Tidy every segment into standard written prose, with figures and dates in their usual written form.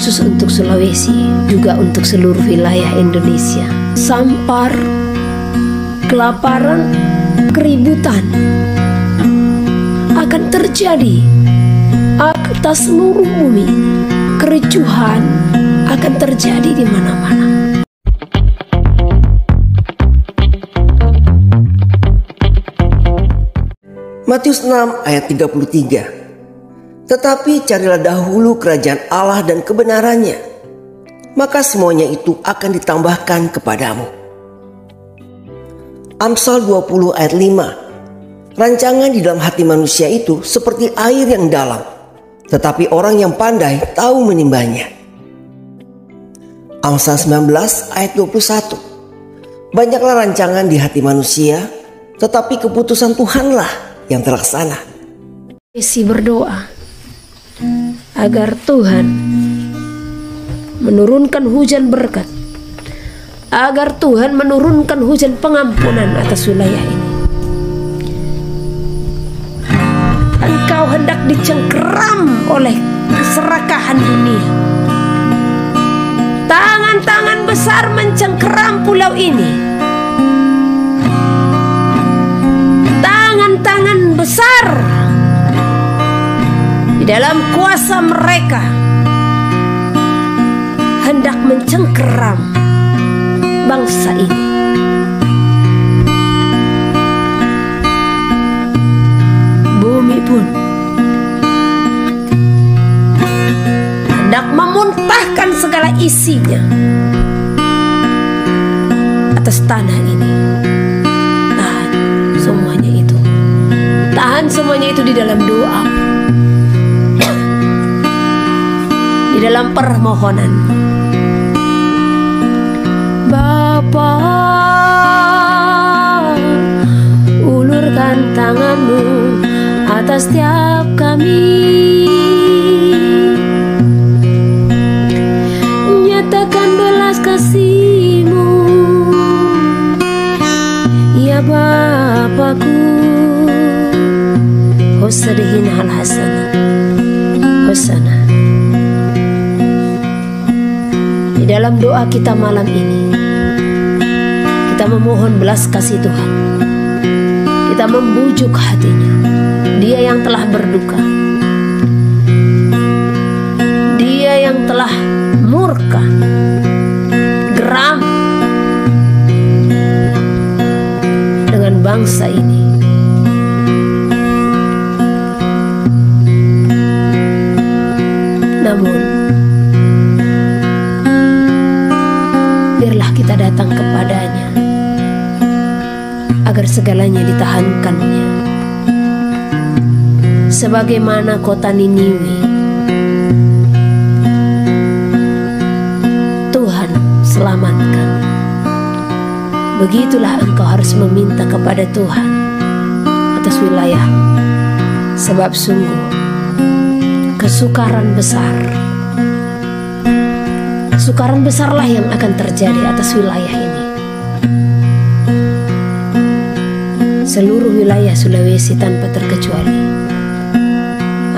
khusus untuk Sulawesi, juga untuk seluruh wilayah Indonesia. Sampar, kelaparan, keributan akan terjadi atas seluruh bumi. Kericuhan akan terjadi di mana-mana. Matius 6 ayat 33. Tetapi carilah dahulu kerajaan Allah dan kebenarannya, maka semuanya itu akan ditambahkan kepadamu. Amsal 20 ayat 5. Rancangan di dalam hati manusia itu seperti air yang dalam, tetapi orang yang pandai tahu menimbanya. Amsal 19 ayat 21. Banyaklah rancangan di hati manusia, tetapi keputusan Tuhanlah yang terlaksana. Isi berdoa agar Tuhan menurunkan hujan berkat, agar Tuhan menurunkan hujan pengampunan atas wilayah ini. Engkau hendak dicengkeram oleh keserakahan dunia. Tangan-tangan besar mencengkeram pulau ini. Tangan-tangan besar di dalam kuasa mereka hendak mencengkeram bangsa ini. Bumi pun hendak memuntahkan segala isinya atas tanah ini. Tahan semuanya itu. Tahan semuanya itu di dalam doa, di dalam permohonan. Bapa, ulurkan tanganmu atas setiap kami. Nyatakan belas kasih-Mu, ya Bapakku. Hosadihin hal hasana, hosana. Di dalam doa kita malam ini, kita memohon belas kasih Tuhan. Kita membujuk hatinya. Dia yang telah berduka, Dia yang telah murka, geram dengan bangsa ini. Namun biarlah kita datang kepadanya agar segalanya ditahankannya. Sebagaimana kota Niniwe, Tuhan selamatkan. Begitulah engkau harus meminta kepada Tuhan atas wilayah, sebab sungguh kesukaran besarlah yang akan terjadi atas wilayah ini. Seluruh wilayah Sulawesi tanpa terkecuali,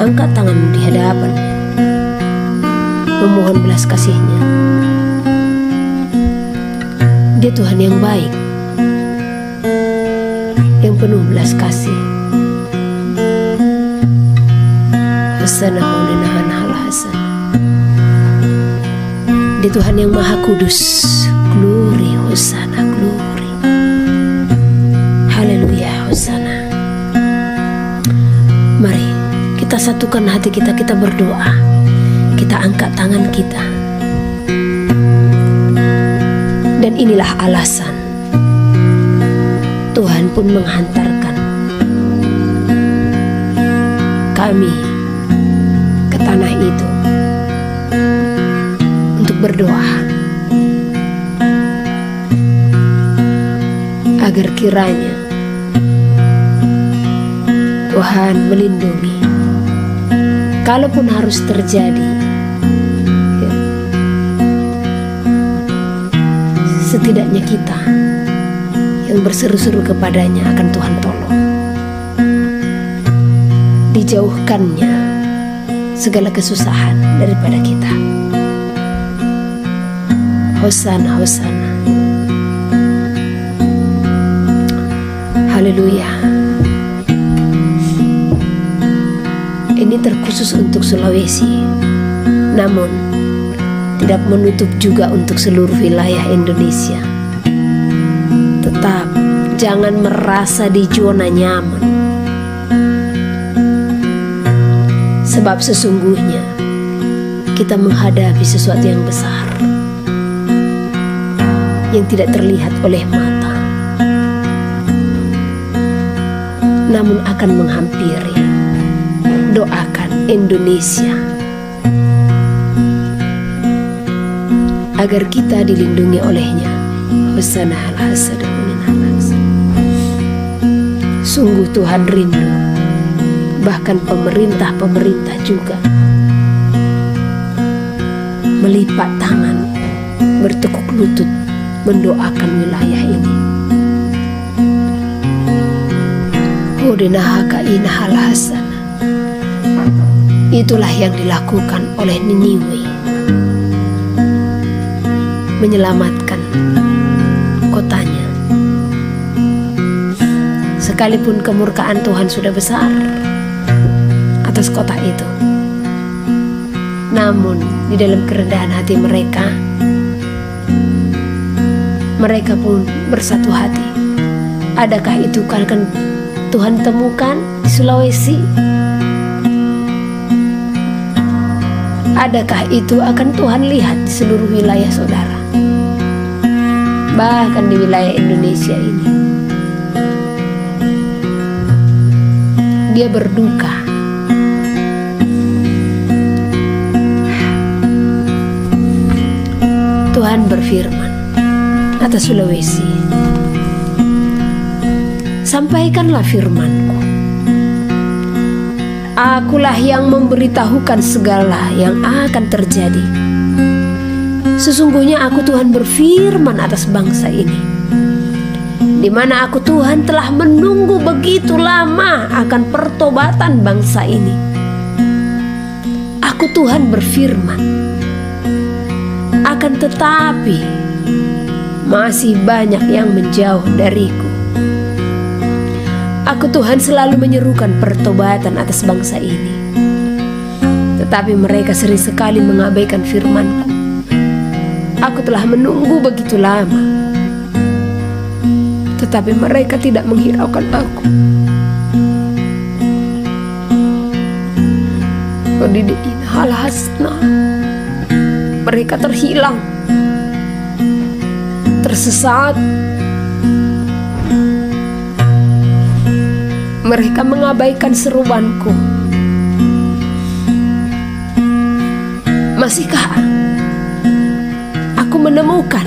angkat tanganmu di hadapannya, memohon belas kasih-Nya. Dia Tuhan yang baik, yang penuh belas kasih. Hasana hulinahan hal hasan. Dia Tuhan yang maha kudus. Glory, hosana, glory. Haleluya, hosana. Mari kita satukan hati kita, kita berdoa. Kita angkat tangan kita. Dan inilah alasan Tuhan pun menghantarkan kami ke tanah itu untuk berdoa agar kiranya Tuhan melindungi. Kalaupun harus terjadi, ya, setidaknya kita yang berseru-seru kepadanya akan Tuhan tolong. Dijauhkannya segala kesusahan daripada kita. Hosana, Hosana. Haleluya. Ini terkhusus untuk Sulawesi, namun tidak menutup juga untuk seluruh wilayah Indonesia. Tetap jangan merasa di zona nyaman, sebab sesungguhnya kita menghadapi sesuatu yang besar yang tidak terlihat oleh mata, namun akan menghampiri. Doakan Indonesia agar kita dilindungi olehnya. Hosana al hasad min al-hasad. Sungguh Tuhan rindu, bahkan pemerintah juga melipat tangan, bertekuk lutut mendoakan wilayah ini. Hudinahaka inahal hasan. Itulah yang dilakukan oleh Niniwe, menyelamatkan kotanya. Sekalipun kemurkaan Tuhan sudah besar atas kota itu, namun di dalam kerendahan hati mereka pun bersatu hati. Adakah itu akan Tuhan temukan di Sulawesi? Adakah itu akan Tuhan lihat di seluruh wilayah saudara, bahkan di wilayah Indonesia ini? Dia berduka. Tuhan berfirman atas Sulawesi, sampaikanlah firman-Ku. Akulah yang memberitahukan segala yang akan terjadi. Sesungguhnya aku Tuhan berfirman atas bangsa ini, di mana aku Tuhan telah menunggu begitu lama akan pertobatan bangsa ini. Aku Tuhan berfirman, akan tetapi masih banyak yang menjauh dariku. Aku Tuhan selalu menyerukan pertobatan atas bangsa ini, tetapi mereka sering sekali mengabaikan firman-Ku. Aku telah menunggu begitu lama, tetapi mereka tidak menghiraukan aku. Mereka terhilang, tersesat. Mereka mengabaikan seruan-Ku. Masihkah aku menemukan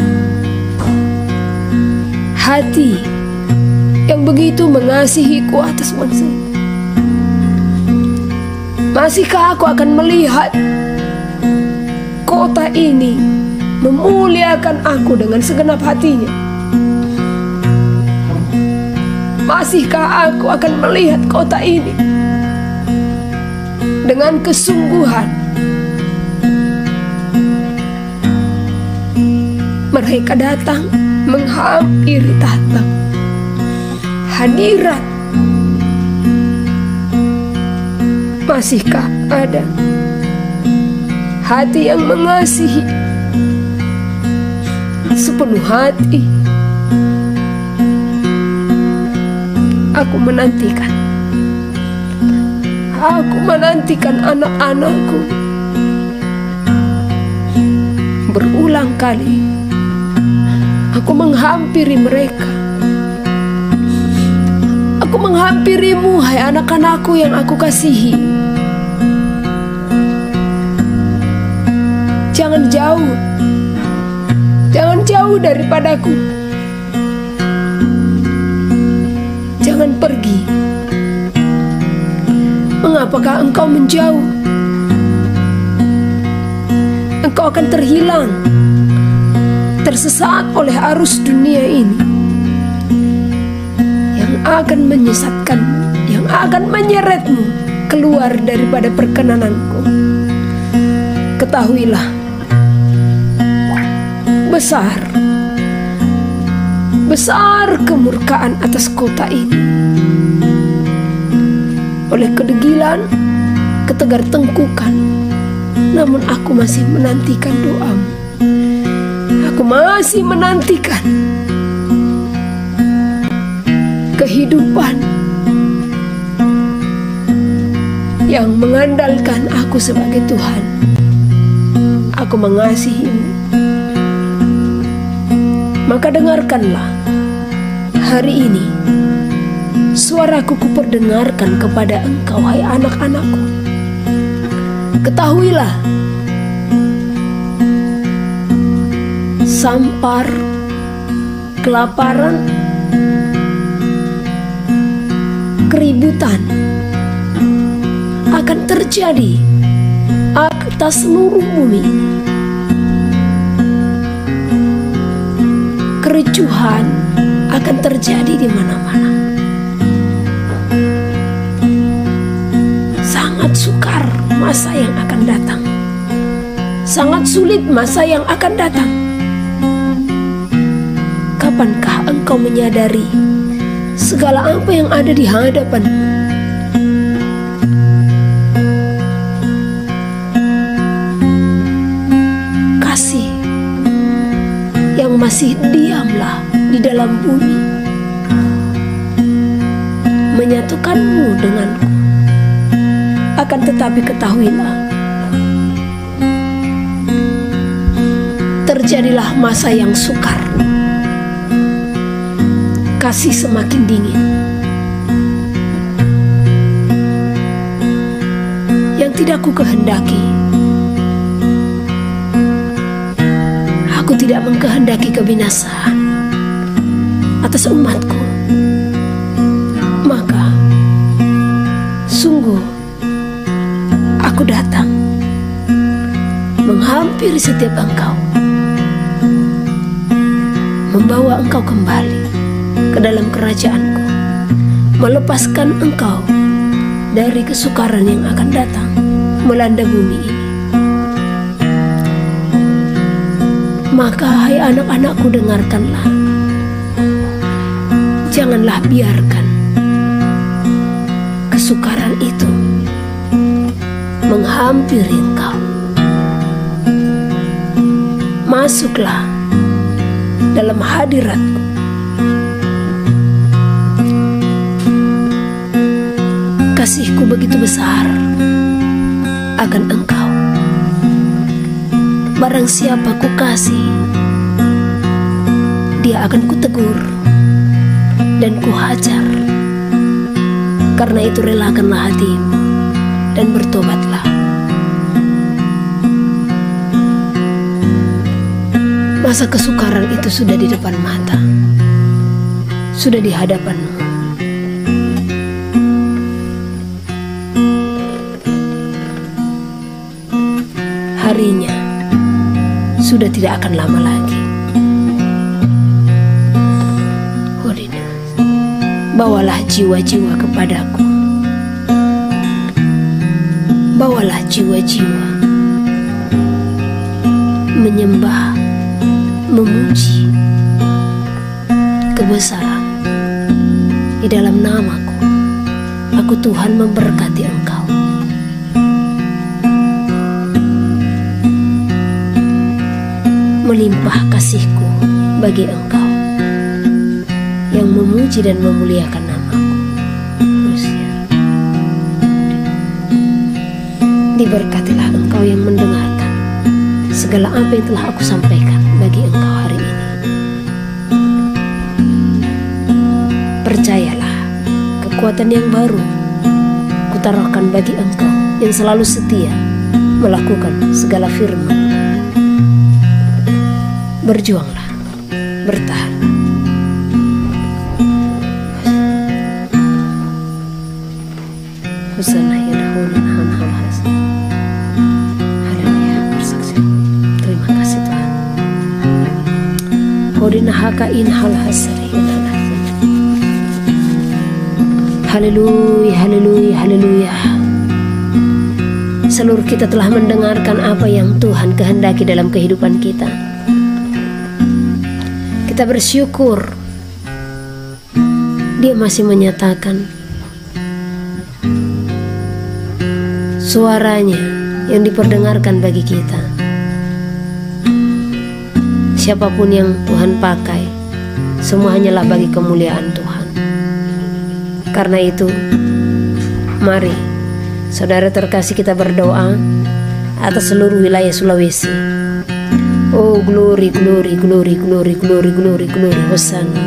hati yang begitu mengasihi-Ku atas bangsa ini? Masihkah aku akan melihat kota ini memuliakan aku dengan segenap hatinya? Masihkah aku akan melihat kota ini dengan kesungguhan? Mereka datang menghampiri tahta, hadirat. Masihkah ada hati yang mengasihi sepenuh hati? Aku menantikan anak-anakku. Berulang kali aku menghampiri mereka. Aku menghampirimu, hai anak-anakku yang aku kasihi. Jangan jauh daripadaku. Jangan pergi. Mengapakah engkau menjauh? Engkau akan terhilang, tersesat oleh arus dunia ini yang akan menyesatkanmu, yang akan menyeretmu keluar daripada perkenananku. Ketahuilah besar, besar kemurkaan atas kota ini. Oleh kedegilan, ketegar tengkukan, namun aku masih menantikan doamu. Aku masih menantikan kehidupan yang mengandalkan aku sebagai Tuhan. Aku mengasihimu. Maka dengarkanlah hari ini suaraku kuperdengarkan kepada engkau, hai anak-anakku. Ketahuilah, sampar, kelaparan, keributan akan terjadi atas seluruh bumi. Kericuhan akan terjadi di mana-mana. Sangat sukar masa yang akan datang. Sangat sulit masa yang akan datang. Kapankah engkau menyadari segala apa yang ada di hadapanmu? Kasih yang masih diamlah di dalam bumi menyatukanmu denganku. Akan tetapi ketahuilah, terjadilah masa yang sukar. Kasih semakin dingin. Yang tidak ku kehendaki. Aku tidak mengkehendaki kebinasaan atas umatku. Maka sungguh aku datang menghampiri setiap engkau, membawa engkau kembali ke dalam kerajaanku, melepaskan engkau dari kesukaran yang akan datang melanda bumi ini. Maka hai anak-anakku, dengarkanlah. Janganlah biarkan kesukaran itu menghampiri engkau. Masuklah dalam hadiratku. Kasihku begitu besar akan engkau. Barang siapa ku kasih, dia akan kutegur dan ku hajar. Karena itu relakanlah hatimu dan bertobatlah. Masa kesukaran itu sudah di depan mata, sudah di hadapanmu. Harinya sudah tidak akan lama lagi. Bawalah jiwa-jiwa kepadaku. Bawalah jiwa-jiwa menyembah, memuji kebesaran di dalam namaku. Aku Tuhan memberkati engkau. Melimpah kasihku bagi engkau yang memuji dan memuliakan namaku. Diberkatilah engkau yang mendengarkan segala apa yang telah aku sampaikan bagi engkau hari ini. Percayalah, kekuatan yang baru kutaruhkan bagi engkau yang selalu setia melakukan segala firman. Berjuanglah, bertahan. Husana yadahulun hamhal hasan. Haleluya, bersaksi. Terima kasih Tuhan. Hodina hakain hal hasari. Haleluya, haleluya, haleluya. Seluruh kita telah mendengarkan apa yang Tuhan kehendaki dalam kehidupan kita. Kita bersyukur Dia masih menyatakan suaranya yang diperdengarkan bagi kita. Siapapun yang Tuhan pakai, semua hanyalah bagi kemuliaan Tuhan. Karena itu, mari saudara terkasih, kita berdoa atas seluruh wilayah Sulawesi. Oh, glory, glory, glory, glory, glory, glory, glory, Hosana.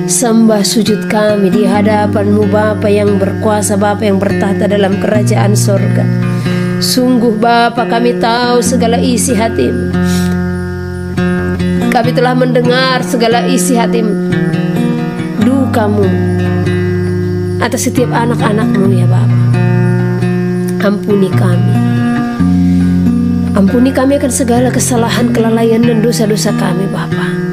Sembah sujud kami di hadapan-Mu, Bapa yang berkuasa, Bapa yang bertahta dalam kerajaan sorga. Sungguh Bapa, kami tahu segala isi hati-Mu. Kami telah mendengar segala isi hati-Mu, duka-Mu atas setiap anak-anak-Mu ya Bapa. Ampuni kami. Ampuni kami akan segala kesalahan, kelalaian dan dosa-dosa kami Bapa.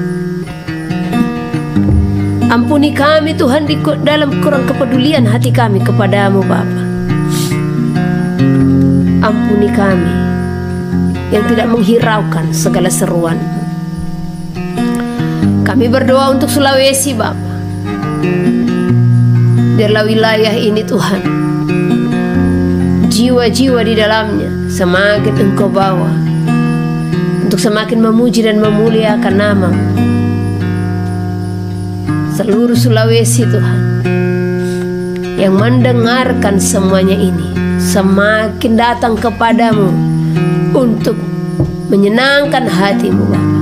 Ampuni kami Tuhan di dalam kurang kepedulian hati kami kepadamu Bapa. Ampuni kami yang tidak menghiraukan segala seruan. Kami berdoa untuk Sulawesi Bapa. Biarlah wilayah ini Tuhan, jiwa-jiwa di dalamnya semakin Engkau bawa untuk semakin memuji dan memuliakan nama-Mu. Seluruh Sulawesi Tuhan yang mendengarkan semuanya ini semakin datang kepadamu untuk menyenangkan hati-Mu Bapa.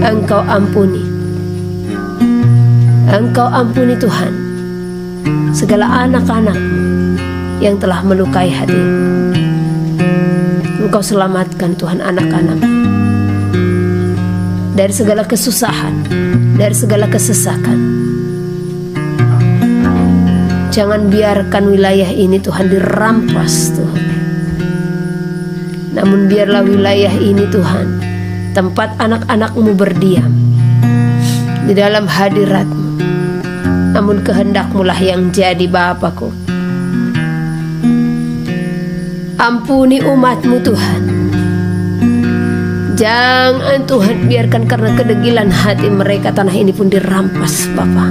Engkau ampuni, Engkau ampuni Tuhan segala anak-anak-Mu yang telah melukai hati. Engkau selamatkan Tuhan anak-anak dari segala kesusahan, dari segala kesesakan. Jangan biarkan wilayah ini Tuhan dirampas Tuhan. Namun biarlah wilayah ini Tuhan tempat anak-anak-Mu berdiam di dalam hadirat-Mu. Namun kehendak-Mu lah yang jadi Bapakku. Ampuni umat-Mu Tuhan. Jangan Tuhan biarkan karena kedegilan hati mereka tanah ini pun dirampas Bapa.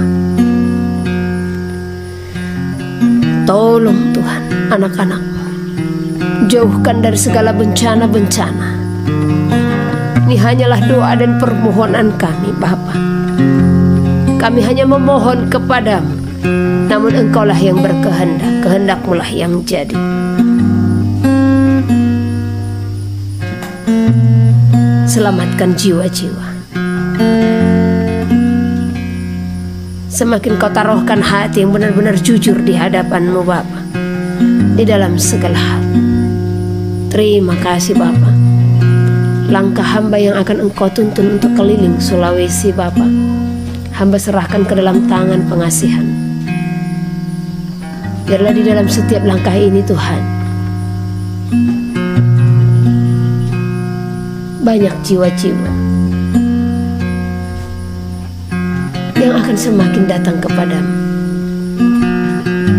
Tolong Tuhan anak-anak-Mu, jauhkan dari segala bencana-bencana. Ini hanyalah doa dan permohonan kami Bapa. Kami hanya memohon kepadamu, namun Engkaulah yang berkehendak, kehendak-Mu lah yang jadi. Selamatkan jiwa-jiwa. Semakin Kau taruhkan hati yang benar-benar jujur di hadapan-Mu Bapa, di dalam segala hal. Terima kasih Bapa. Langkah hamba yang akan Engkau tuntun untuk keliling Sulawesi Bapa, hamba serahkan ke dalam tangan pengasihan. Biarlah di dalam setiap langkah ini Tuhan, banyak jiwa-jiwa yang akan semakin datang kepadamu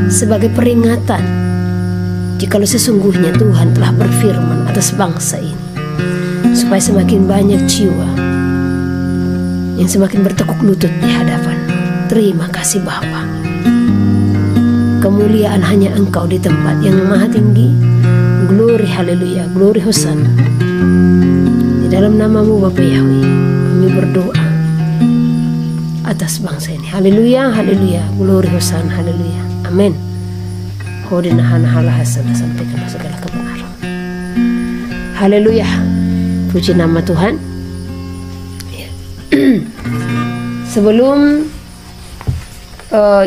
sebagai peringatan jikalau sesungguhnya Tuhan telah berfirman atas bangsa ini, supaya semakin banyak jiwa yang semakin bertekuk lutut di hadapan-Mu. Terima kasih Bapa. Kemuliaan hanya Engkau di tempat yang maha tinggi. Glory, haleluya, glory, hosana. Di dalam nama-Mu Bapa Yahweh kami berdoa atas bangsa ini. Haleluya, haleluya, glory, hosana, haleluya, amin. Hodina hana hala hasana, sampaikanlah segala kebenaran. Haleluya, puji nama Tuhan. Ya. Sebelum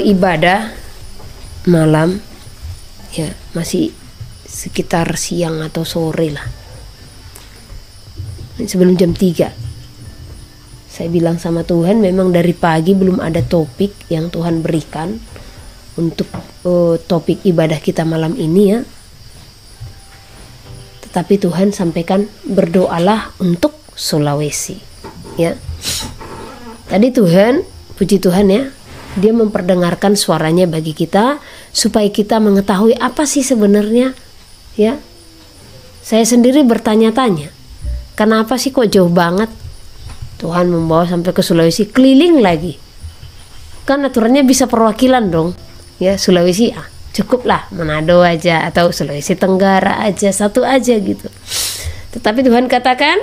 ibadah malam, ya masih sekitar siang atau sore lah, sebelum jam 3, saya bilang sama Tuhan, memang dari pagi belum ada topik yang Tuhan berikan untuk topik ibadah kita malam ini ya. Tetapi Tuhan sampaikan berdoalah untuk Sulawesi ya. Tadi Tuhan, puji Tuhan ya, Dia memperdengarkan suaranya bagi kita supaya kita mengetahui apa sih sebenarnya ya. Saya sendiri bertanya-tanya, kenapa sih kok jauh banget Tuhan membawa sampai ke Sulawesi, keliling lagi. Kan aturannya bisa perwakilan dong. Ya, Sulawesi cukuplah Manado aja atau Sulawesi Tenggara aja, satu aja gitu. Tetapi Tuhan katakan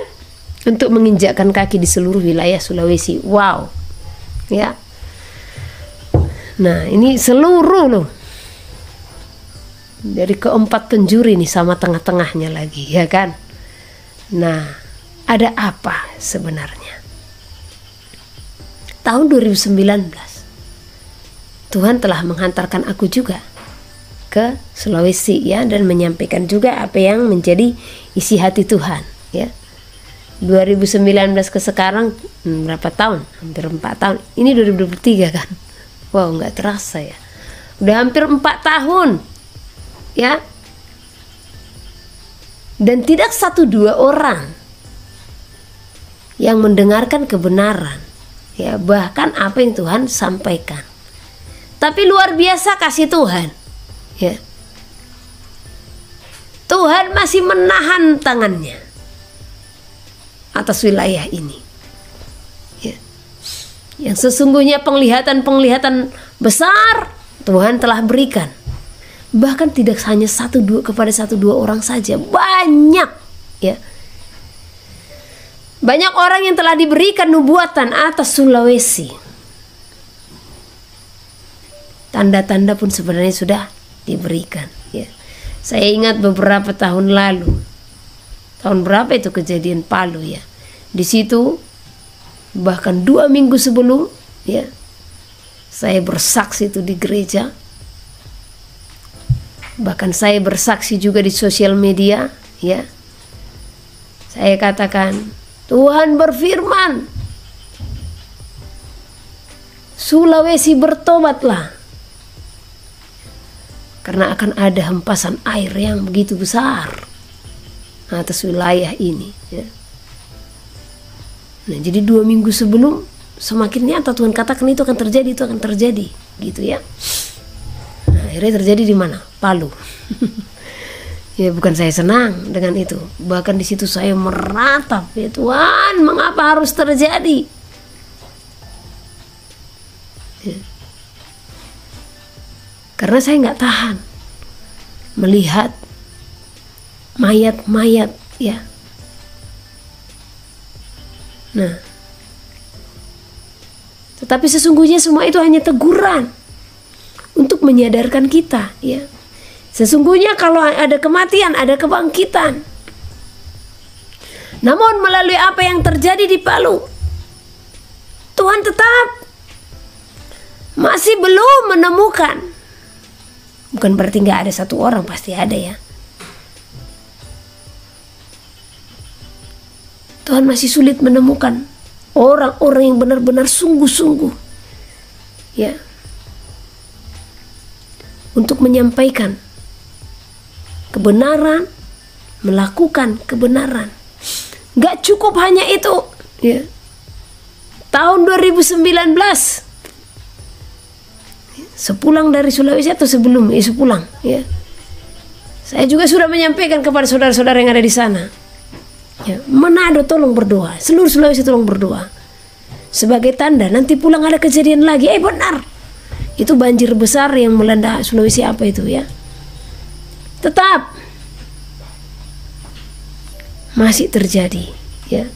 untuk menginjakkan kaki di seluruh wilayah Sulawesi. Wow. Ya. Nah, ini seluruh loh. Dari keempat penjuri nih sama tengah-tengahnya lagi, ya kan? Nah, ada apa sebenarnya? Tahun 2019 Tuhan telah menghantarkan aku juga ke Sulawesi ya, dan menyampaikan juga apa yang menjadi isi hati Tuhan ya. 2019 ke sekarang berapa tahun? Hampir 4 tahun. Ini 2023 kan? Wow, nggak terasa ya. Udah hampir 4 tahun ya. Dan tidak 1-2 orang yang mendengarkan kebenaran ya, bahkan apa yang Tuhan sampaikan. Tapi luar biasa kasih Tuhan ya. Tuhan masih menahan tangannya atas wilayah ini ya. Yang sesungguhnya penglihatan besar Tuhan telah berikan. Bahkan tidak hanya 1-2 kepada 1-2 orang saja, banyak ya. Banyak orang yang telah diberikan nubuatan atas Sulawesi. Tanda-tanda pun sebenarnya sudah diberikan ya. Saya ingat beberapa tahun lalu, tahun berapa itu kejadian Palu ya. Di situ bahkan 2 minggu sebelum ya, saya bersaksi itu di gereja. Bahkan saya bersaksi juga di sosial media ya. Saya katakan, Tuhan berfirman, Sulawesi bertobatlah, karena akan ada hempasan air yang begitu besar atas wilayah ini ya. Nah, jadi 2 minggu sebelum semakin nyata Tuhan katakan itu akan terjadi gitu ya. Nah, akhirnya terjadi di mana? Palu. Ya, bukan saya senang dengan itu. Bahkan di situ saya meratap, ya Tuhan, mengapa harus terjadi? Ya. Karena saya nggak tahan melihat mayat-mayat ya. Nah, tetapi sesungguhnya semua itu hanya teguran untuk menyadarkan kita ya. Sesungguhnya kalau ada kematian, ada kebangkitan. Namun melalui apa yang terjadi di Palu, Tuhan tetap masih belum menemukan. Bukan berarti nggak ada 1 orang, pasti ada ya. Tuhan masih sulit menemukan orang-orang yang benar-benar sungguh-sungguh ya, untuk menyampaikan kebenaran, melakukan kebenaran. Gak cukup hanya itu ya. Tahun 2019 sepulang dari Sulawesi atau sebelum sepulang ya, saya juga sudah menyampaikan kepada saudara-saudara yang ada di sana ya, Manado tolong berdoa, seluruh Sulawesi tolong berdoa sebagai tanda nanti pulang ada kejadian lagi. Benar, itu banjir besar yang melanda Sulawesi apa itu ya. Tetap masih terjadi ya.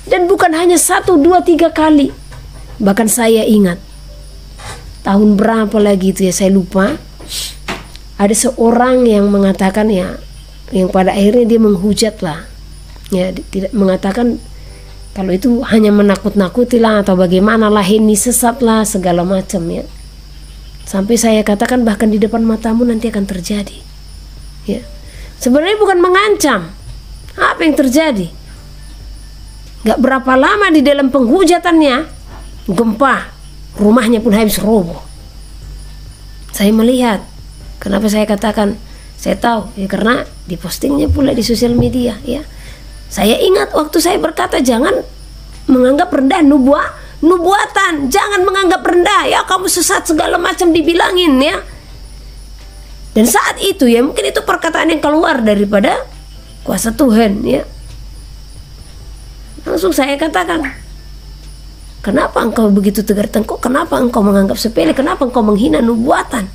Dan bukan hanya 1, 2, 3 kali. Bahkan saya ingat tahun berapa lagi itu ya, saya lupa. Ada seorang yang mengatakan ya, yang pada akhirnya dia menghujat lah ya, tidak mengatakan kalau itu hanya menakut-nakuti lah atau bagaimana lah, ini sesat lah segala macam ya. Sampai saya katakan bahkan di depan matamu nanti akan terjadi ya. Sebenarnya bukan mengancam. Apa yang terjadi? Gak berapa lama di dalam penghujatannya, gempa, rumahnya pun habis roboh. Saya melihat. Kenapa saya katakan saya tahu ya, karena dipostingnya pula di sosial media ya. Saya ingat waktu saya berkata jangan menganggap rendah nubuatan, jangan menganggap rendah ya, kamu sesat segala macam dibilangin ya. Dan saat itu ya, mungkin itu perkataan yang keluar daripada kuasa Tuhan ya. Langsung saya katakan, kenapa engkau begitu tegar tengkuk? Kenapa engkau menganggap sepele? Kenapa engkau menghina nubuatan?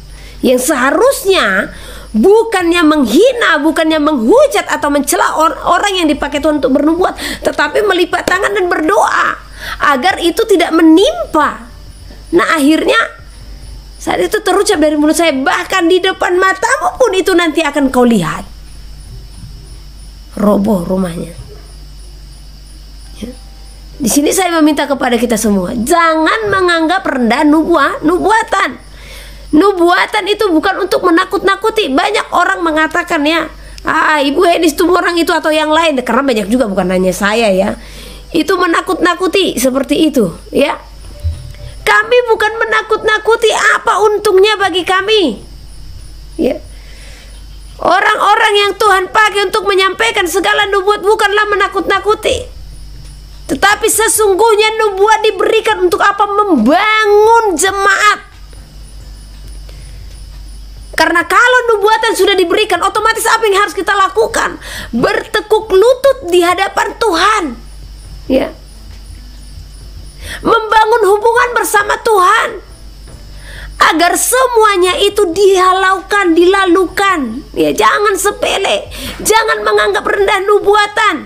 Yang seharusnya bukannya menghina, bukannya menghujat atau mencela orang yang dipakai Tuhan untuk bernubuat, tetapi melipat tangan dan berdoa agar itu tidak menimpa. Nah akhirnya saat itu terucap dari mulut saya, bahkan di depan matamu pun itu nanti akan kau lihat. Roboh rumahnya. Ya. Di sini saya meminta kepada kita semua, jangan menganggap rendah nubuatan. Nubuatan itu bukan untuk menakut-nakuti. Banyak orang mengatakan ya, Ibu Henis itu orang itu atau yang lain, karena banyak juga, bukan hanya saya ya, itu menakut-nakuti seperti itu ya. Kami bukan menakut-nakuti, apa untungnya bagi kami ya. Orang-orang yang Tuhan pakai untuk menyampaikan segala nubuat bukanlah menakut-nakuti, tetapi sesungguhnya nubuat diberikan untuk apa? Membangun jemaat. Karena kalau nubuatan sudah diberikan, otomatis apa yang harus kita lakukan? Bertekuk lutut di hadapan Tuhan ya. Membangun hubungan bersama Tuhan agar semuanya itu dihalaukan, dilalukan ya. Jangan sepele, jangan menganggap rendah nubuatan.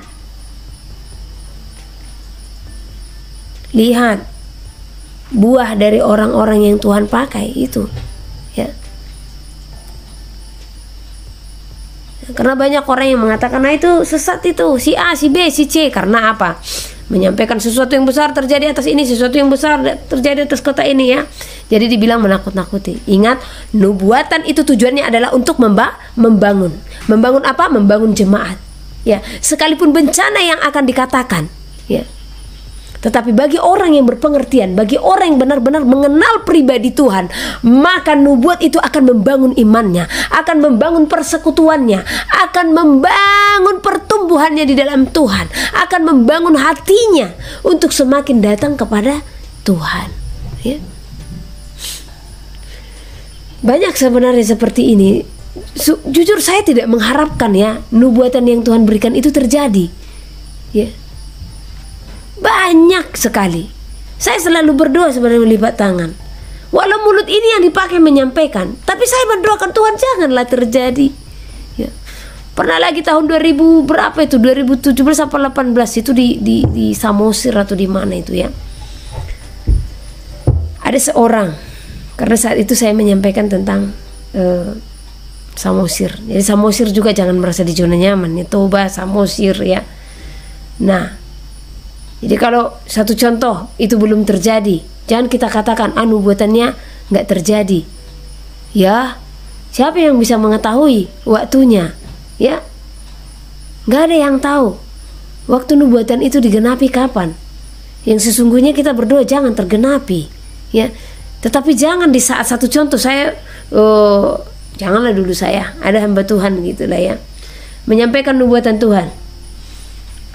Lihat buah dari orang-orang yang Tuhan pakai itu ya. Karena banyak orang yang mengatakan, nah itu sesat, itu si A, si B, si C. Karena apa? Menyampaikan sesuatu yang besar terjadi atas ini, sesuatu yang besar terjadi atas kota ini ya. Jadi dibilang menakut-nakuti. Ingat, nubuatan itu tujuannya adalah untuk membangun. Membangun apa? Membangun jemaat ya. Sekalipun bencana yang akan dikatakan ya, tetapi bagi orang yang berpengertian, bagi orang yang benar-benar mengenal pribadi Tuhan, maka nubuat itu akan membangun imannya, akan membangun persekutuannya, akan membangun pertumbuhannya di dalam Tuhan, akan membangun hatinya untuk semakin datang kepada Tuhan ya. Banyak sebenarnya seperti ini. Jujur saya tidak mengharapkan ya nubuatan yang Tuhan berikan itu terjadi ya. Banyak sekali. Saya selalu berdoa sebenarnya melipat tangan. Walau mulut ini yang dipakai menyampaikan, tapi saya mendoakan Tuhan janganlah terjadi ya. Pernah lagi tahun 2000 berapa itu, 2017 atau 18 itu di Samosir atau di mana itu ya. Ada seorang, karena saat itu saya menyampaikan tentang Samosir. Jadi Samosir juga jangan merasa di zona nyaman ya. Toba, Samosir ya. Nah, jadi kalau satu contoh itu belum terjadi, jangan kita katakan nubuatannya nggak terjadi. Ya, siapa yang bisa mengetahui waktunya? Ya, nggak ada yang tahu waktu nubuatan itu digenapi kapan. Yang sesungguhnya kita berdoa jangan tergenapi, ya. Tetapi jangan di saat satu contoh saya, janganlah dulu saya ada hamba Tuhan gitulah ya, menyampaikan nubuatan Tuhan.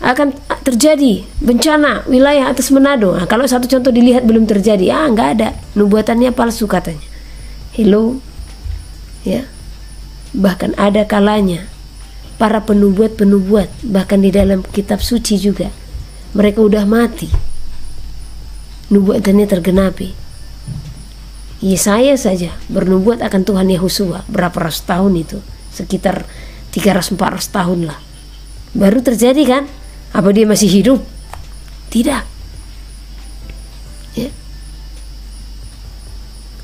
Akan terjadi bencana wilayah atas Manado. Nah, kalau satu contoh dilihat belum terjadi, nggak ada, nubuatannya palsu katanya. Hello, ya. Bahkan ada kalanya para penubuat bahkan di dalam kitab suci juga mereka udah mati, nubuatannya tergenapi. Yesaya saja bernubuat akan Tuhan Yehosua berapa ratus tahun itu, sekitar 300-400 tahun lah, baru terjadi kan? Apa dia masih hidup? Tidak ya.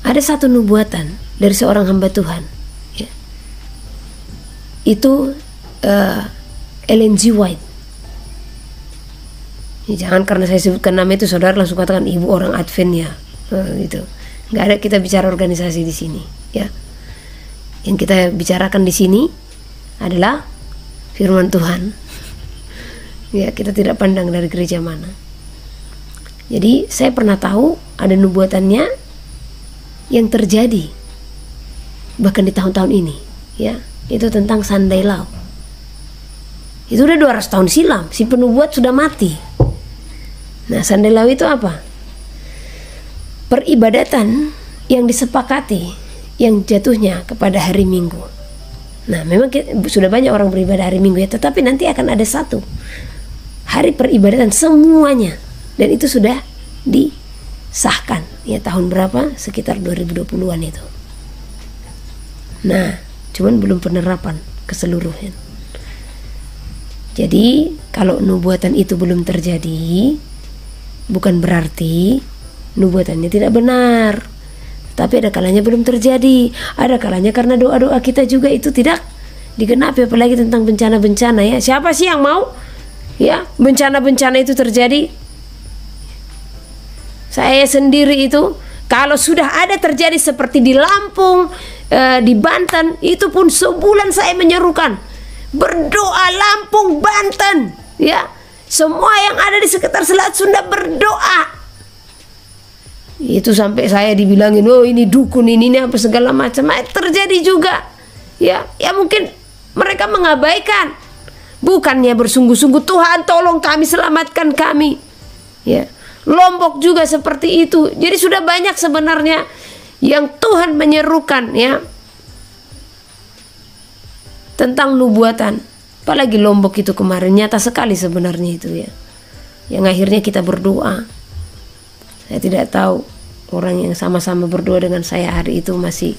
Ada satu nubuatan dari seorang hamba Tuhan ya. Itu Ellen G. White ya. Jangan karena saya sebutkan nama itu saudara langsung katakan ibu orang Advent ya. Gitu. Nggak ada kita bicara organisasi di sini ya. Yang kita bicarakan di sini adalah firman Tuhan. Ya, kita tidak pandang dari gereja mana. Jadi saya pernah tahu ada nubuatannya yang terjadi bahkan di tahun-tahun ini ya. Itu tentang Sunday Law. Itu udah 200 tahun silam, si penubuat sudah mati. Nah, Sunday Law itu apa? Peribadatan yang disepakati yang jatuhnya kepada hari Minggu. Nah, memang sudah banyak orang beribadah hari Minggu ya, tetapi nanti akan ada satu hari peribadatan semuanya, dan itu sudah disahkan ya tahun berapa, sekitar 2020-an itu. Nah, cuman belum penerapan keseluruhan. Jadi kalau nubuatan itu belum terjadi, bukan berarti nubuatannya tidak benar. Tapi ada kalanya belum terjadi, ada kalanya karena doa-doa kita juga itu tidak digenapi, apalagi tentang bencana-bencana ya. Siapa sih yang mau ya bencana-bencana itu terjadi? Saya sendiri itu kalau sudah ada terjadi seperti di Lampung, di Banten, itu pun sebulan saya menyerukan berdoa Lampung, Banten ya. Semua yang ada di sekitar Selat Sunda berdoa. Itu sampai saya dibilangin, oh ini dukun, ini apa segala macam. Terjadi juga ya. Ya mungkin mereka mengabaikan, bukannya bersungguh-sungguh, Tuhan tolong kami, selamatkan kami ya. Lombok juga seperti itu. Jadi sudah banyak sebenarnya yang Tuhan menyerukan ya tentang nubuatan. Apalagi Lombok itu kemarin nyata sekali sebenarnya itu ya, yang akhirnya kita berdoa. Saya tidak tahu orang yang sama-sama berdoa dengan saya hari itu masih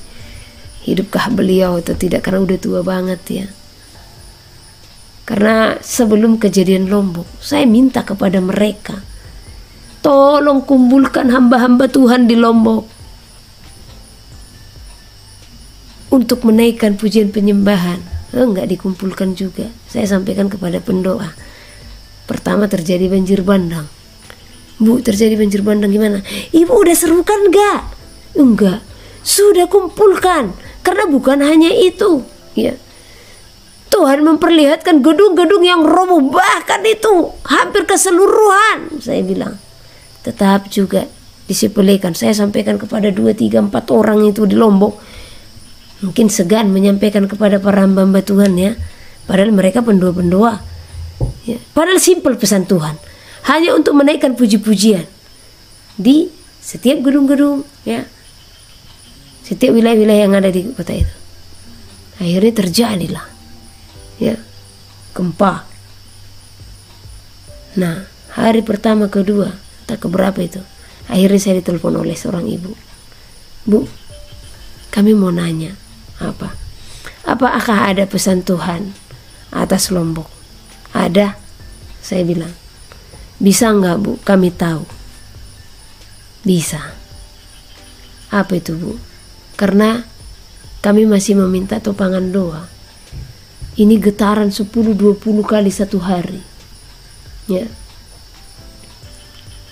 hidupkah beliau atau tidak, karena udah tua banget ya. Karena sebelum kejadian Lombok, saya minta kepada mereka, tolong kumpulkan hamba-hamba Tuhan di Lombok untuk menaikkan pujian penyembahan. Enggak dikumpulkan juga. Saya sampaikan kepada pendoa. Pertama terjadi banjir bandang. Bu, terjadi banjir bandang gimana? Ibu udah serukan enggak? Enggak. Sudah kumpulkan. Karena bukan hanya itu ya. Tuhan memperlihatkan gedung-gedung yang roboh, bahkan itu hampir keseluruhan. Saya bilang, tetap juga disepelekan. Saya sampaikan kepada 2, 3, 4 orang itu di Lombok. Mungkin segan menyampaikan kepada para hamba-hamba Tuhan ya. Padahal mereka pendoa-pendoa ya. Padahal simpel pesan Tuhan, hanya untuk menaikkan puji-pujian di setiap gedung-gedung ya, setiap wilayah-wilayah yang ada di kota itu. Akhirnya terjadilah ya gempa. Nah, hari pertama, kedua, tak keberapa itu, akhirnya saya ditelepon oleh seorang ibu. Bu, kami mau nanya, apakah ada pesan Tuhan atas Lombok? Ada, saya bilang. Bisa nggak Bu, kami tahu? Bisa. Apa itu Bu? Karena kami masih meminta topangan doa. Ini getaran 10-20 kali satu hari ya.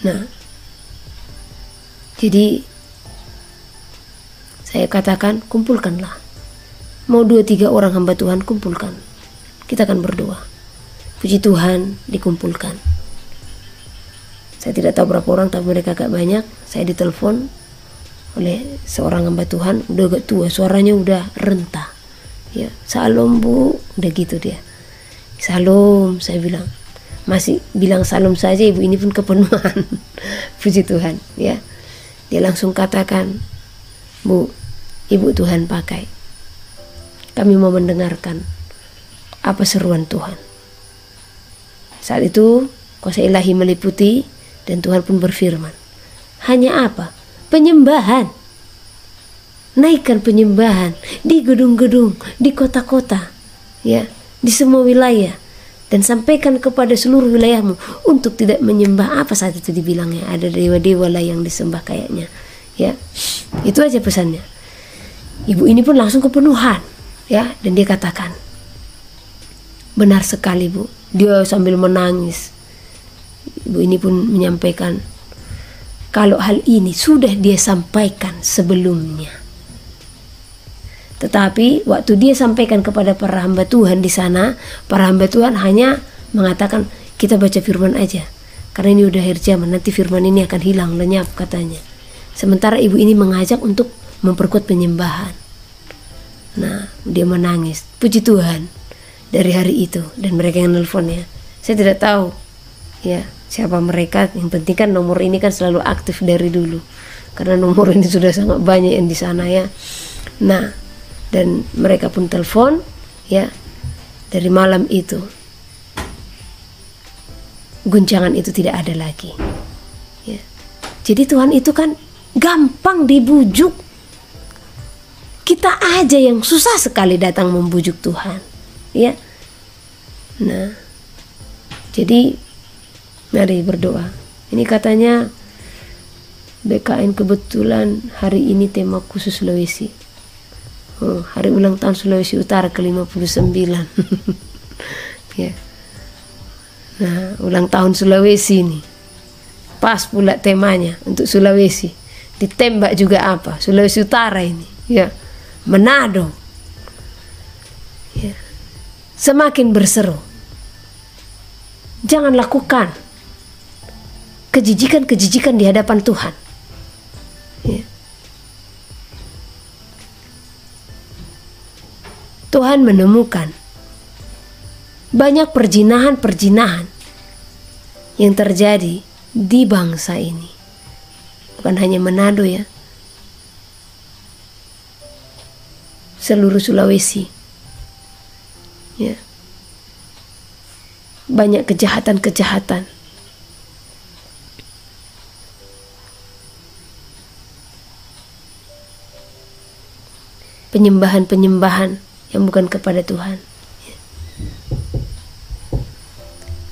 Nah, jadi saya katakan, kumpulkanlah. Mau 2-3 orang hamba Tuhan, kumpulkan. Kita akan berdoa. Puji Tuhan, dikumpulkan. Saya tidak tahu berapa orang, tapi mereka agak banyak. Saya ditelepon oleh seorang hamba Tuhan, udah agak tua, suaranya udah rentah. Ya, salam Bu, udah gitu dia. Salam, saya bilang. Masih bilang salam saja, ibu ini pun kepenuhan. Puji Tuhan, ya. Dia langsung katakan, Bu, Ibu Tuhan pakai. Kami mau mendengarkan apa seruan Tuhan. Saat itu kuasa ilahi meliputi dan Tuhan pun berfirman. Hanya apa? Penyembahan. Naikkan penyembahan di gedung-gedung, di kota-kota, ya, di semua wilayah, dan sampaikan kepada seluruh wilayahmu untuk tidak menyembah apa saat itu dibilangnya. Ada dewa-dewa lah yang disembah kayaknya, ya. Itu aja pesannya. Ibu ini pun langsung kepenuhan, ya, dan dia katakan, benar sekali Bu. Dia sambil menangis. Ibu ini pun menyampaikan kalau hal ini sudah dia sampaikan sebelumnya. Tetapi waktu dia sampaikan kepada para hamba Tuhan di sana, para hamba Tuhan hanya mengatakan, kita baca firman aja, karena ini udah akhir zaman, nanti firman ini akan hilang, lenyap katanya. Sementara ibu ini mengajak untuk memperkuat penyembahan. Nah, dia menangis. Puji Tuhan, dari hari itu, dan mereka yang nelfonnya, saya tidak tahu ya siapa mereka. Yang penting kan nomor ini kan selalu aktif dari dulu, karena nomor ini sudah sangat banyak yang di sana ya. Nah, dan mereka pun telepon ya dari malam itu. guncangan itu tidak ada lagi. Ya. Jadi Tuhan itu kan gampang dibujuk. Kita aja yang susah sekali datang membujuk Tuhan. Ya. Nah, jadi mari berdoa. Ini katanya BKN kebetulan hari ini tema khusus Sulawesi. Hari ulang tahun Sulawesi Utara ke-59. Ya. Nah, ulang tahun Sulawesi ini. Pas pula temanya untuk Sulawesi. Ditembak juga apa? Sulawesi Utara ini. Ya. Manado. Ya. Semakin berseru. Jangan lakukan kejijikan-kejijikan di hadapan Tuhan. Ya. Tuhan menemukan banyak perjinahan-perjinahan yang terjadi di bangsa ini. Bukan hanya Manado ya. Seluruh Sulawesi. Ya. Banyak kejahatan-kejahatan. Penyembahan-penyembahan yang bukan kepada Tuhan.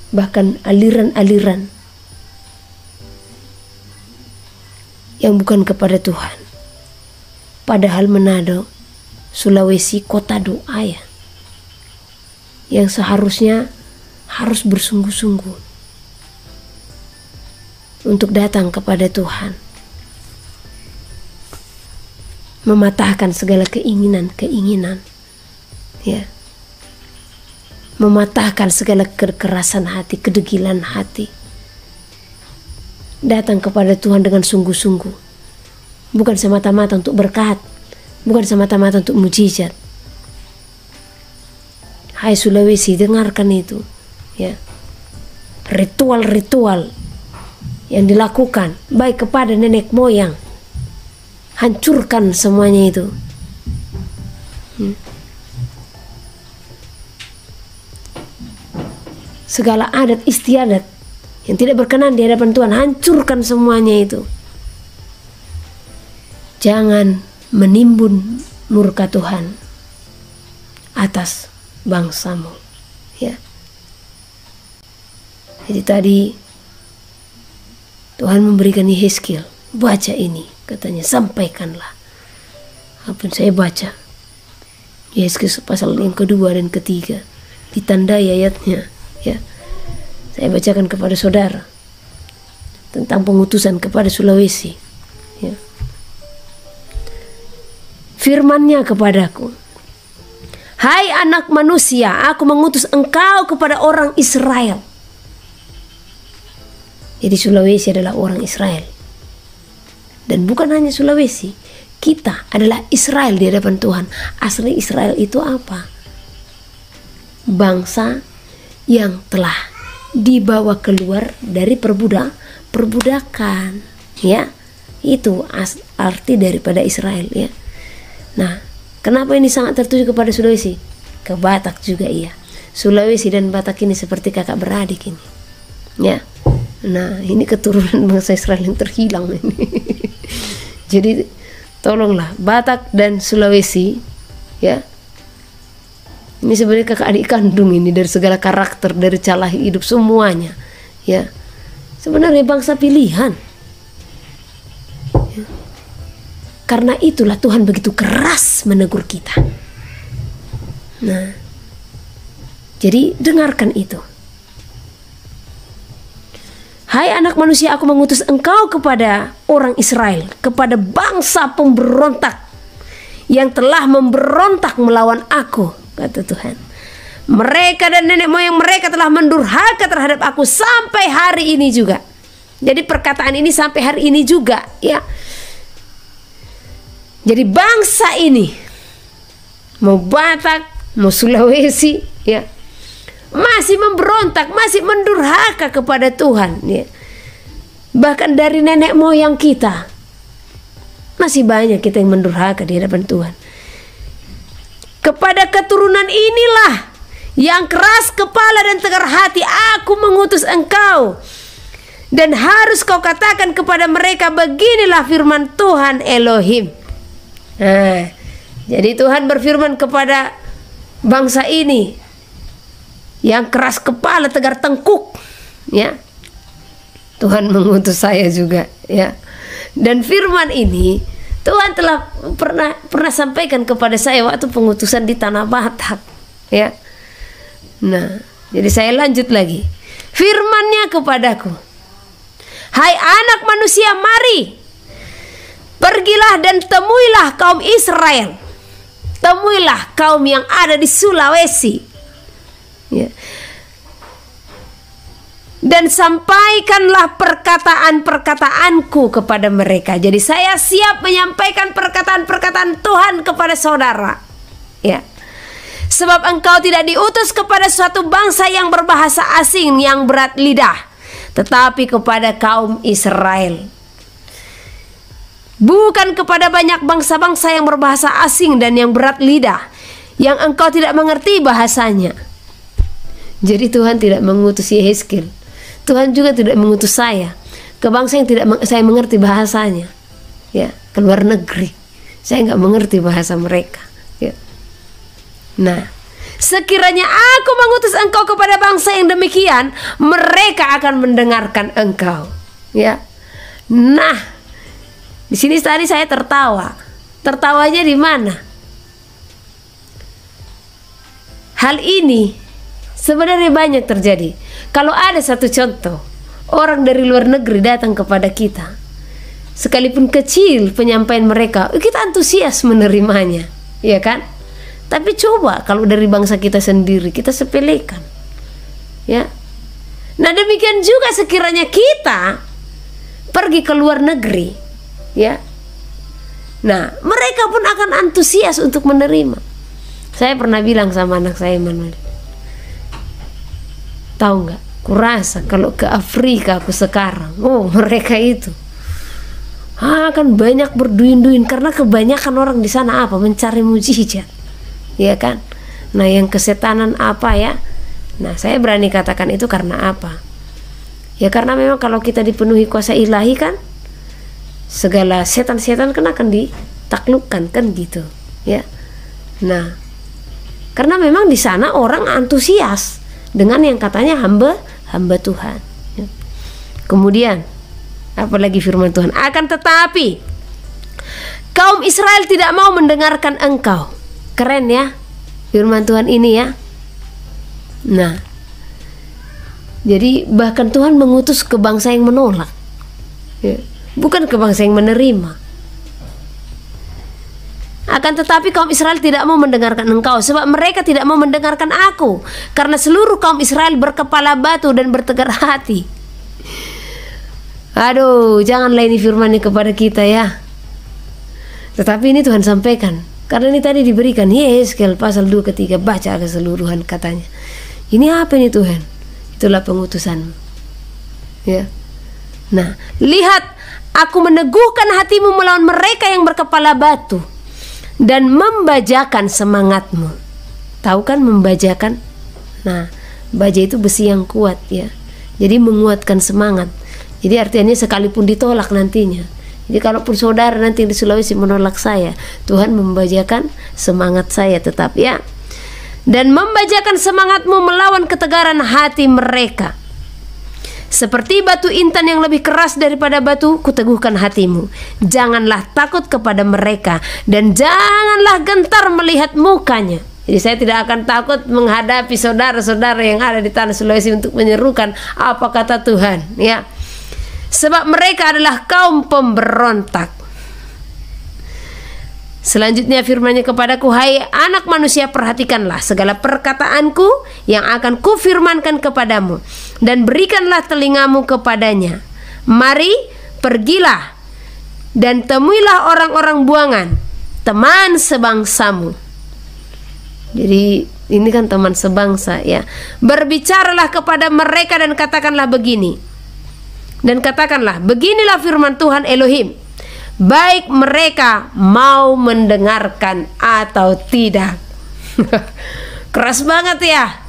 Bahkan aliran-aliran yang bukan kepada Tuhan. Padahal Manado, Sulawesi kota doa ya. Yang seharusnya harus bersungguh-sungguh untuk datang kepada Tuhan. Mematahkan segala keinginan-keinginan. Ya. Mematahkan segala kekerasan hati, kedegilan hati. Datang kepada Tuhan dengan sungguh-sungguh. Bukan semata-mata untuk berkat, bukan semata-mata untuk mujizat. Hai Sulawesi, dengarkan itu. Ya. Ritual-ritual yang dilakukan baik kepada nenek moyang. Hancurkan semuanya itu. Segala adat istiadat yang tidak berkenan di hadapan Tuhan, hancurkan semuanya itu. Jangan menimbun murka Tuhan atas bangsamu. Ya. Jadi tadi Tuhan memberikan Yehezkiel, baca ini, katanya sampaikanlah. Apa yang saya baca? Yehezkiel pasal yang kedua dan ketiga, ditandai ayatnya. Ya, saya bacakan kepada saudara tentang pengutusan kepada Sulawesi. Ya. Firman-Nya kepadaku, hai anak manusia, aku mengutus engkau kepada orang Israel. Jadi Sulawesi adalah orang Israel. Dan bukan hanya Sulawesi, kita adalah Israel di hadapan Tuhan. Asli Israel itu apa? Bangsa yang telah dibawa keluar dari perbudakan, ya. Itu arti daripada Israel, ya. Nah, kenapa ini sangat tertuju kepada Sulawesi? Ke Batak juga iya. Sulawesi dan Batak ini seperti kakak beradik ini, ya. Nah, ini keturunan bangsa Israel yang terhilang ini. Jadi tolonglah Batak dan Sulawesi, ya. Ini sebenarnya kakak adik kandung ini, dari segala karakter, dari cara hidup semuanya, ya. Sebenarnya bangsa pilihan. Ya. Karena itulah Tuhan begitu keras menegur kita. Nah, jadi dengarkan itu. Hai anak manusia, aku mengutus engkau kepada orang Israel, kepada bangsa pemberontak yang telah memberontak melawan aku, kata Tuhan. Mereka dan nenek moyang mereka telah mendurhaka terhadap aku sampai hari ini juga. Jadi perkataan ini sampai hari ini juga, ya. Jadi bangsa ini, mau Batak, mau Sulawesi, ya, masih memberontak, masih mendurhaka kepada Tuhan, ya. Bahkan dari nenek moyang kita masih banyak kita yang mendurhaka di hadapan Tuhan. Kepada keturunan inilah yang keras kepala dan tegar hati, aku mengutus engkau. Dan harus kau katakan kepada mereka, beginilah firman Tuhan Elohim. Nah, jadi Tuhan berfirman kepada bangsa ini yang keras kepala, tegar tengkuk, ya. Tuhan mengutus saya juga, ya. Dan firman ini Tuhan telah pernah sampaikan kepada saya waktu pengutusan di Tanah Batak, ya. Nah, jadi saya lanjut lagi. Firman-Nya kepadaku, hai anak manusia, mari, pergilah dan temuilah kaum Israel. Temuilah kaum yang ada di Sulawesi, ya. Dan sampaikanlah perkataan-perkataanku kepada mereka. Jadi saya siap menyampaikan perkataan-perkataan Tuhan kepada saudara, ya. Sebab engkau tidak diutus kepada suatu bangsa yang berbahasa asing yang berat lidah, tetapi kepada kaum Israel. Bukan kepada banyak bangsa-bangsa yang berbahasa asing dan yang berat lidah, yang engkau tidak mengerti bahasanya. Jadi Tuhan tidak mengutus Yehezkiel, Tuhan juga tidak mengutus saya ke bangsa yang tidak saya mengerti bahasanya, ya, ke luar negeri. Saya nggak mengerti bahasa mereka, ya. Nah, sekiranya aku mengutus engkau kepada bangsa yang demikian, mereka akan mendengarkan engkau, ya. Nah, di sini tadi saya tertawa. Tertawanya di mana? Hal ini sebenarnya banyak terjadi. Kalau ada satu contoh, orang dari luar negeri datang kepada kita, sekalipun kecil penyampaian mereka, kita antusias menerimanya, ya kan? Tapi coba kalau dari bangsa kita sendiri, kita sepelekan, ya. Nah, demikian juga sekiranya kita pergi ke luar negeri, ya. Nah, mereka pun akan antusias untuk menerima. Saya pernah bilang sama anak saya, Manuel, tahu nggak? Kurasa kalau ke Afrika aku sekarang, mereka itu akan banyak berduin-duin karena kebanyakan orang di sana apa? Mencari mujizat, ya kan? Nah, yang kesetanan apa, ya? Nah, saya berani katakan itu karena apa? Ya karena memang kalau kita dipenuhi kuasa ilahi kan, segala setan-setan kan akan ditaklukkan, kan gitu, ya. Nah, karena memang di sana orang antusias dengan yang katanya hamba Tuhan, ya. Kemudian apalagi firman Tuhan, akan tetapi kaum Israel tidak mau mendengarkan engkau. Keren ya firman Tuhan ini, ya. Nah, jadi bahkan Tuhan mengutus ke bangsa yang menolak, ya, bukan ke bangsa yang menerima. Akan tetapi kaum Israel tidak mau mendengarkan engkau, sebab mereka tidak mau mendengarkan aku, karena seluruh kaum Israel berkepala batu dan bertegar hati. Aduh, janganlah ini firman-Nya kepada kita, ya. Tetapi ini Tuhan sampaikan, karena ini tadi diberikan Yehezkiel pasal 2:3, baca keseluruhan katanya. Ini apa ini Tuhan? Itulah pengutusanmu, ya. Nah, lihat, aku meneguhkan hatimu melawan mereka yang berkepala batu dan membajakan semangatmu. Tahu kan membajakan? Nah, baja itu besi yang kuat, ya. Jadi menguatkan semangat. Jadi artinya sekalipun ditolak nantinya. Jadi kalaupun saudara nanti di Sulawesi menolak saya, Tuhan membajakan semangat saya tetap, ya. Dan membajakan semangatmu melawan ketegaran hati mereka. Seperti batu intan yang lebih keras daripada batu, kuteguhkan hatimu. Janganlah takut kepada mereka, dan janganlah gentar melihat mukanya. Jadi saya tidak akan takut menghadapi saudara-saudara yang ada di tanah Sulawesi untuk menyerukan apa kata Tuhan, ya. Sebab mereka adalah kaum pemberontak. Selanjutnya firman-Nya kepadaku, hai anak manusia, perhatikanlah segala perkataanku yang akan kufirmankan kepadamu, dan berikanlah telingamu kepadanya. Mari, pergilah dan temuilah orang-orang buangan, teman sebangsamu. Jadi ini kan teman sebangsa, ya. Berbicaralah kepada mereka dan katakanlah begini. Dan katakanlah, beginilah firman Tuhan Elohim, baik mereka mau mendengarkan atau tidak. Keras banget, ya.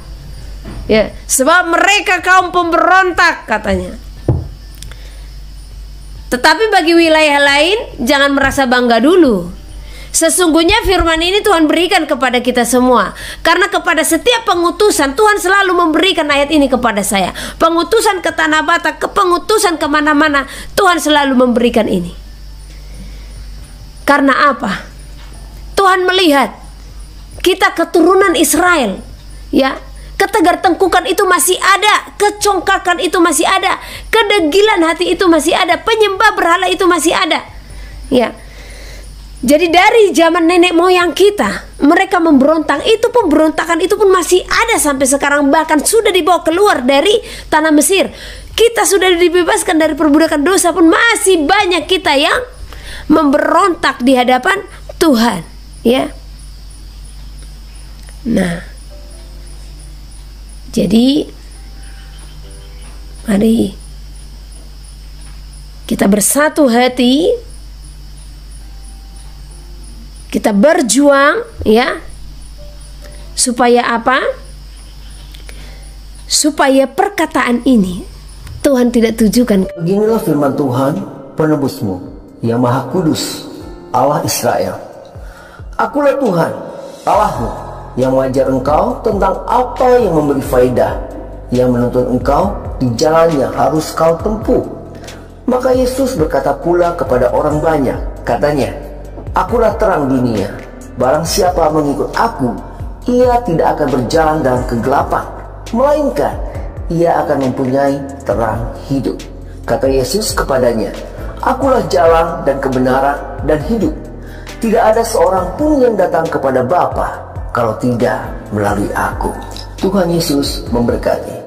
Ya, sebab mereka kaum pemberontak katanya. Tetapi bagi wilayah lain jangan merasa bangga dulu. Sesungguhnya firman ini Tuhan berikan kepada kita semua. Karena kepada setiap pengutusan Tuhan selalu memberikan ayat ini kepada saya. Pengutusan ke Tanah Batak, pengutusan kemana-mana, Tuhan selalu memberikan ini. Karena apa? Tuhan melihat kita keturunan Israel, ya, ketegar-tengkukan itu masih ada, kecongkakan itu masih ada, kedegilan hati itu masih ada, penyembah berhala itu masih ada, ya. Jadi dari zaman nenek moyang kita, mereka memberontak, itu pemberontakan itu pun masih ada sampai sekarang, bahkan sudah dibawa keluar dari tanah Mesir. Kita sudah dibebaskan dari perbudakan dosa pun masih banyak kita yang memberontak di hadapan Tuhan, ya. Nah, jadi mari kita bersatu hati, kita berjuang, ya, supaya apa? Supaya perkataan ini Tuhan tidak tujukan. Beginilah firman Tuhan, penebusmu, yang Maha Kudus, Allah Israel. Akulah Tuhan, Allahmu, yang mengajar engkau tentang apa yang memberi faedah, yang menuntun engkau di jalan yang harus kau tempuh. Maka Yesus berkata pula kepada orang banyak, katanya, Akulah terang dunia, barang siapa mengikut aku, ia tidak akan berjalan dalam kegelapan, melainkan ia akan mempunyai terang hidup. Kata Yesus kepadanya, Akulah jalan dan kebenaran dan hidup. Tidak ada seorang pun yang datang kepada Bapa kalau tidak melalui aku. Tuhan Yesus memberkati.